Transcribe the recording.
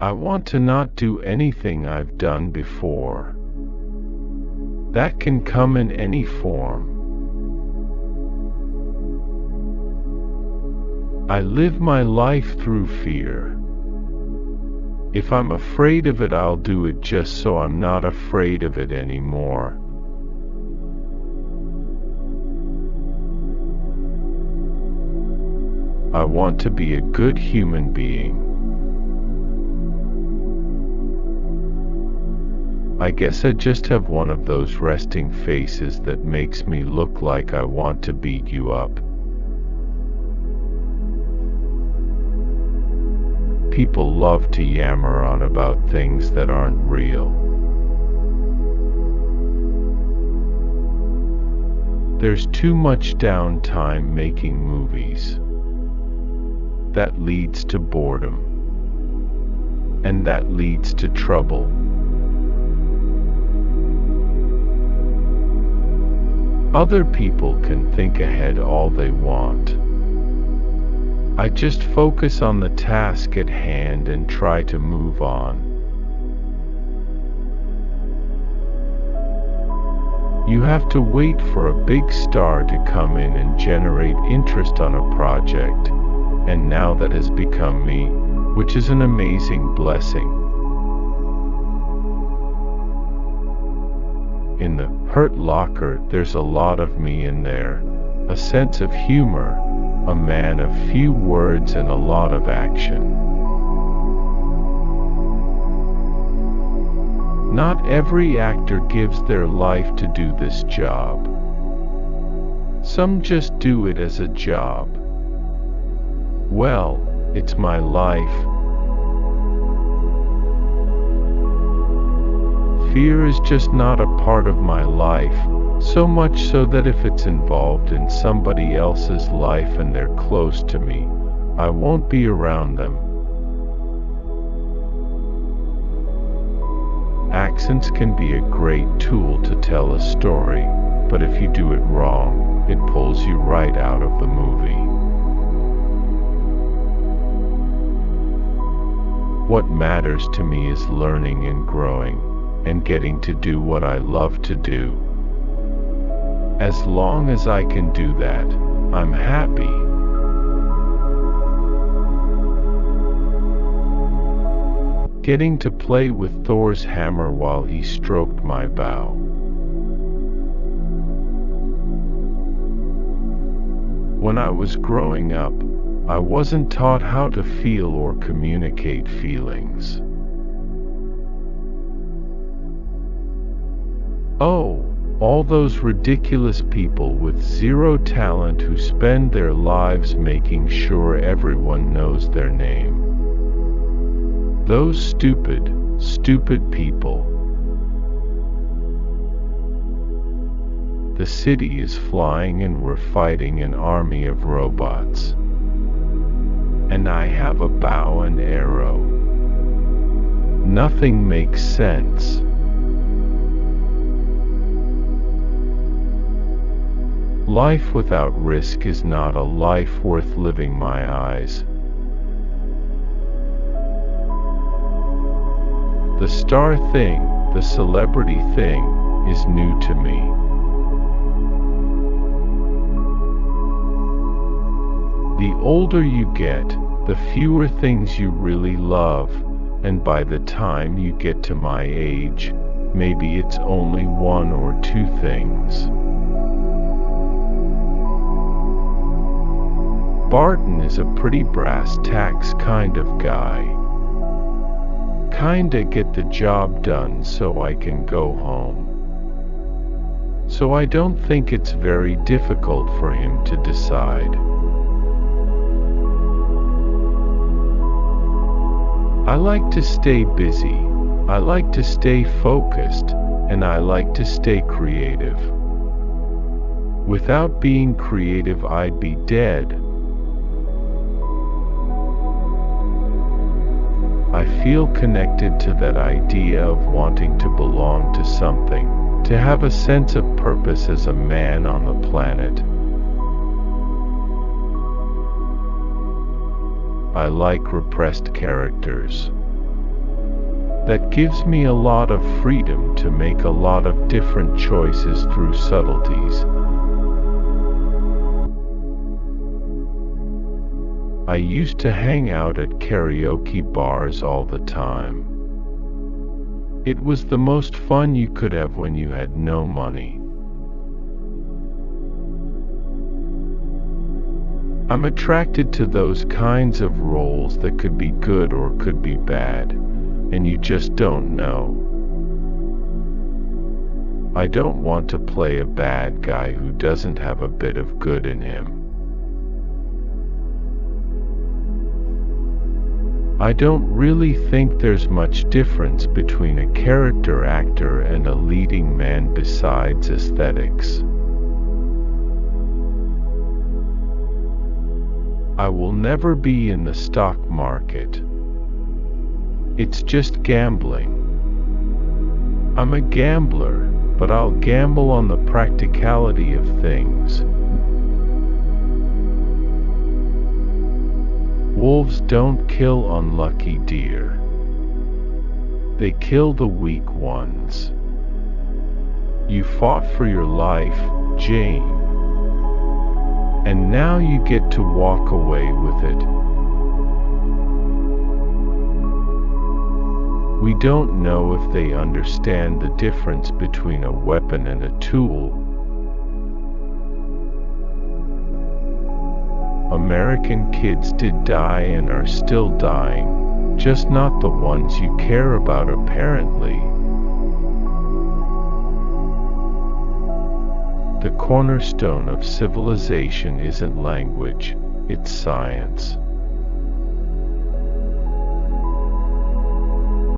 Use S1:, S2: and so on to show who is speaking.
S1: I want to not do anything I've done before. That can come in any form. I live my life through fear. If I'm afraid of it, I'll do it just so I'm not afraid of it anymore. I want to be a good human being. I guess I just have one of those resting faces that makes me look like I want to beat you up. People love to yammer on about things that aren't real. There's too much downtime making movies. That leads to boredom. And that leads to trouble. Other people can think ahead all they want. I just focus on the task at hand and try to move on. You have to wait for a big star to come in and generate interest on a project, and now that has become me, which is an amazing blessing. In the Hurt Locker, there's a lot of me in there, a sense of humor, a man of few words and a lot of action. Not every actor gives their life to do this job. Some just do it as a job. Well, it's my life. Fear is just not a part of my life, so much so that if it's involved in somebody else's life and they're close to me, I won't be around them. Accents can be a great tool to tell a story, but if you do it wrong, it pulls you right out of the movie. What matters to me is learning and growing, and getting to do what I love to do. As long as I can do that, I'm happy. Getting to play with Thor's hammer while he stroked my bow. When I was growing up, I wasn't taught how to feel or communicate feelings. Oh, all those ridiculous people with zero talent who spend their lives making sure everyone knows their name. Those stupid, stupid people. The city is flying and we're fighting an army of robots. And I have a bow and arrow. Nothing makes sense. Life without risk is not a life worth living, my eyes. The star thing, the celebrity thing, is new to me. The older you get, the fewer things you really love, and by the time you get to my age, maybe it's only one or two things. Barton is a pretty brass tacks kind of guy. Kinda get the job done so I can go home. So I don't think it's very difficult for him to decide. I like to stay busy, I like to stay focused, and I like to stay creative. Without being creative, I'd be dead. I feel connected to that idea of wanting to belong to something, to have a sense of purpose as a man on the planet. I like repressed characters. That gives me a lot of freedom to make a lot of different choices through subtleties. I used to hang out at karaoke bars all the time. It was the most fun you could have when you had no money. I'm attracted to those kinds of roles that could be good or could be bad, and you just don't know. I don't want to play a bad guy who doesn't have a bit of good in him. I don't really think there's much difference between a character actor and a leading man besides aesthetics. I will never be in the stock market. It's just gambling. I'm a gambler, but I'll gamble on the practicality of things. Wolves don't kill unlucky deer. They kill the weak ones. You fought for your life, Jane. And now you get to walk away with it. We don't know if they understand the difference between a weapon and a tool. American kids did die and are still dying, just not the ones you care about apparently. The cornerstone of civilization isn't language, it's science.